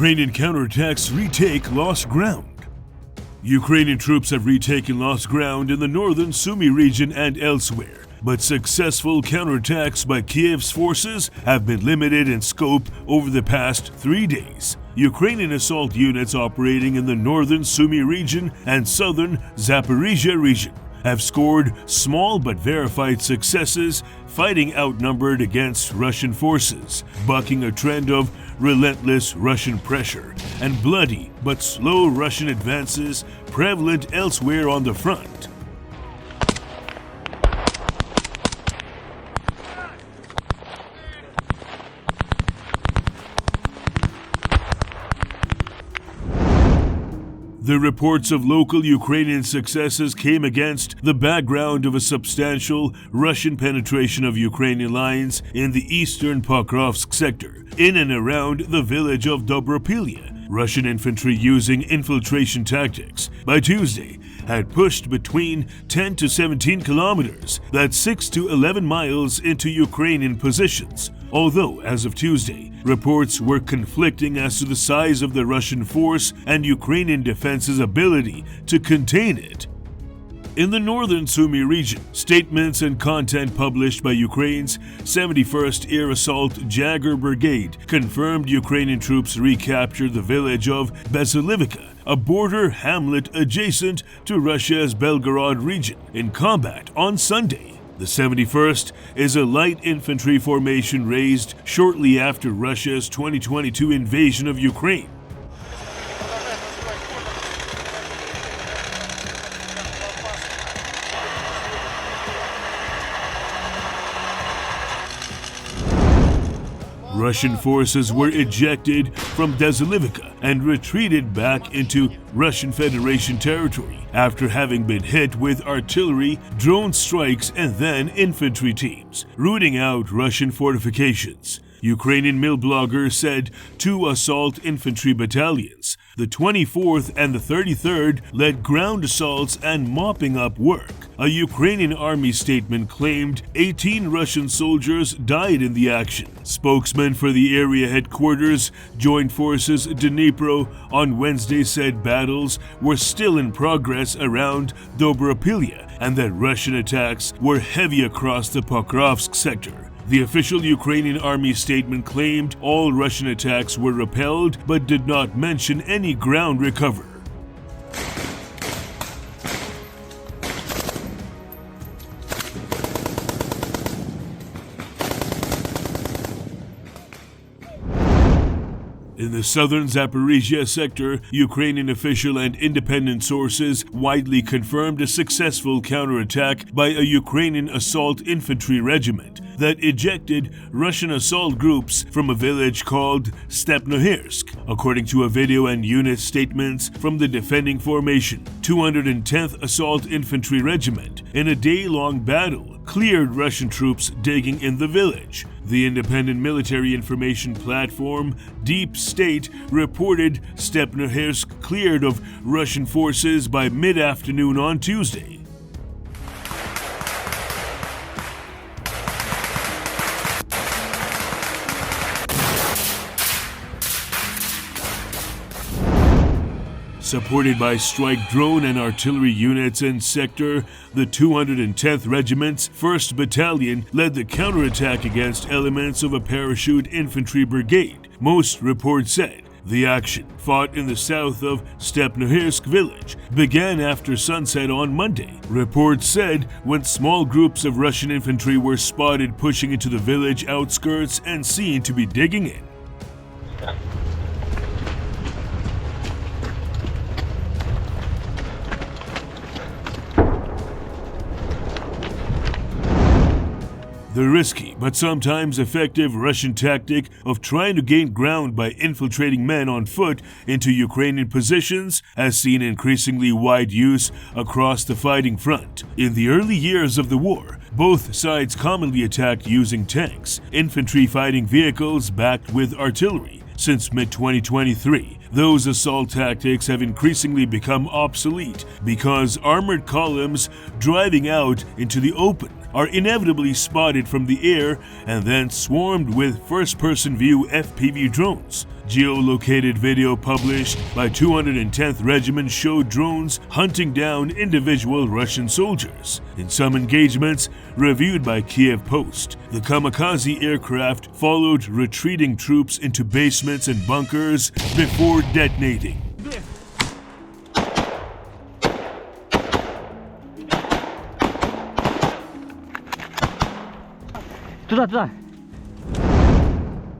Ukrainian counterattacks retake lost ground. Ukrainian troops have retaken lost ground in the northern Sumy region and elsewhere, but successful counterattacks by Kiev's forces have been limited in scope over the past 3 days. Ukrainian assault units operating in the northern Sumy region and southern Zaporizhzhia region have scored small but verified successes, fighting outnumbered against Russian forces, bucking a trend of relentless Russian pressure and bloody but slow Russian advances prevalent elsewhere on the front. The reports of local Ukrainian successes came against the background of a substantial Russian penetration of Ukrainian lines in the eastern Pokrovsk sector, in and around the village of Dobropilya. Russian infantry using infiltration tactics by Tuesday had pushed between 10 to 17 kilometers, that's 6 to 11 miles, into Ukrainian positions. Although, as of Tuesday, reports were conflicting as to the size of the Russian force and Ukrainian defense's ability to contain it. In the northern Sumy region, statements and content published by Ukraine's 71st Air Assault Jaeger Brigade confirmed Ukrainian troops recaptured the village of Bezsalivka, a border hamlet adjacent to Russia's Belgorod region, in combat on Sunday. The 71st is a light infantry formation raised shortly after Russia's 2022 invasion of Ukraine. Russian forces were ejected from Bezsalivka and retreated back into Russian Federation territory after having been hit with artillery, drone strikes, and then infantry teams, rooting out Russian fortifications. Ukrainian mill blogger said 2 assault infantry battalions, the 24th and the 33rd, led ground assaults and mopping up work. A Ukrainian army statement claimed 18 Russian soldiers died in the action. Spokesman for the area headquarters, Joint Forces Dnipro, on Wednesday said battles were still in progress around Dobropilya and that Russian attacks were heavy across the Pokrovsk sector. The official Ukrainian army statement claimed all Russian attacks were repelled but did not mention any ground recovered. In the southern Zaporizhzhia sector, Ukrainian official and independent sources widely confirmed a successful counterattack by a Ukrainian assault infantry regiment that ejected Russian assault groups from a village called Stepnohirsk. According to a video and unit statements from the defending formation, 210th Assault Infantry Regiment, in a day-long battle, cleared Russian troops digging in the village. The independent military information platform Deep State reported Stepnohirsk cleared of Russian forces by mid-afternoon on Tuesday. Supported by strike drone and artillery units in sector, the 210th Regiment's 1st Battalion led the counterattack against elements of a parachute infantry brigade. Most reports said the action, fought in the south of Stepnohirsk village, began after sunset on Monday. Reports said when small groups of Russian infantry were spotted pushing into the village outskirts and seen to be digging in. The risky but sometimes effective Russian tactic of trying to gain ground by infiltrating men on foot into Ukrainian positions has seen increasingly wide use across the fighting front. In the early years of the war, both sides commonly attacked using tanks, infantry fighting vehicles backed with artillery. Since mid-2023, those assault tactics have increasingly become obsolete because armored columns driving out into the open are inevitably spotted from the air and then swarmed with first-person view FPV drones. Geolocated video published by 210th Regiment showed drones hunting down individual Russian soldiers. In some engagements reviewed by Kiev Post, the kamikaze aircraft followed retreating troops into basements and bunkers before detonating.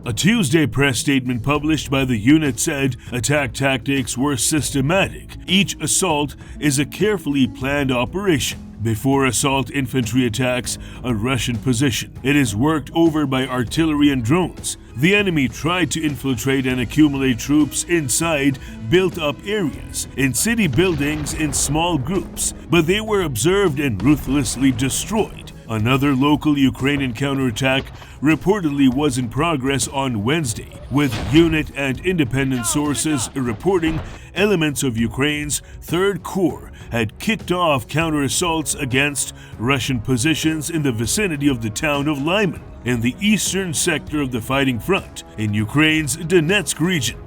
A Tuesday press statement published by the unit said attack tactics were systematic. Each assault is a carefully planned operation. Before assault infantry attacks a Russian position, it is worked over by artillery and drones. The enemy tried to infiltrate and accumulate troops inside built-up areas, in city buildings in small groups, but they were observed and ruthlessly destroyed. Another local Ukrainian counterattack reportedly was in progress on Wednesday, with unit and independent sources reporting elements of Ukraine's 3rd Corps had kicked off counter-assaults against Russian positions in the vicinity of the town of Lyman, in the eastern sector of the fighting front, in Ukraine's Donetsk region.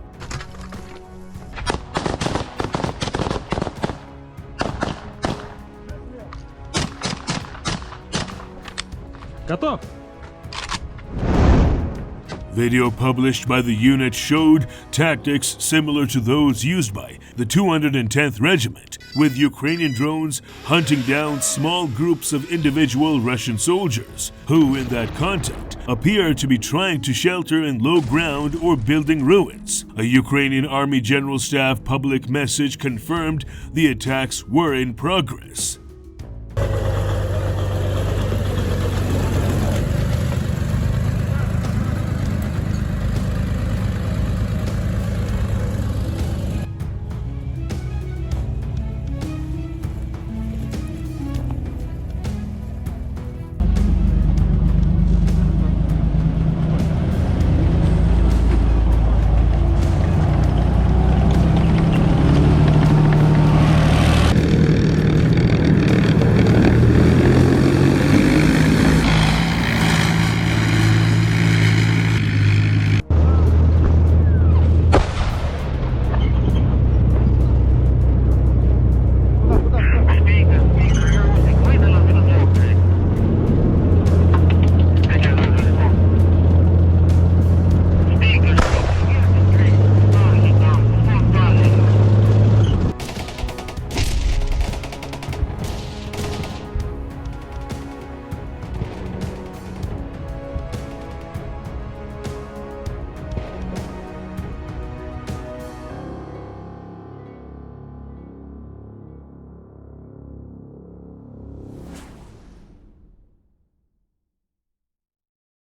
Готов! Video published by the unit showed tactics similar to those used by the 210th Regiment, with Ukrainian drones hunting down small groups of individual Russian soldiers, who in that context appear to be trying to shelter in low ground or building ruins. A Ukrainian Army General Staff public message confirmed the attacks were in progress.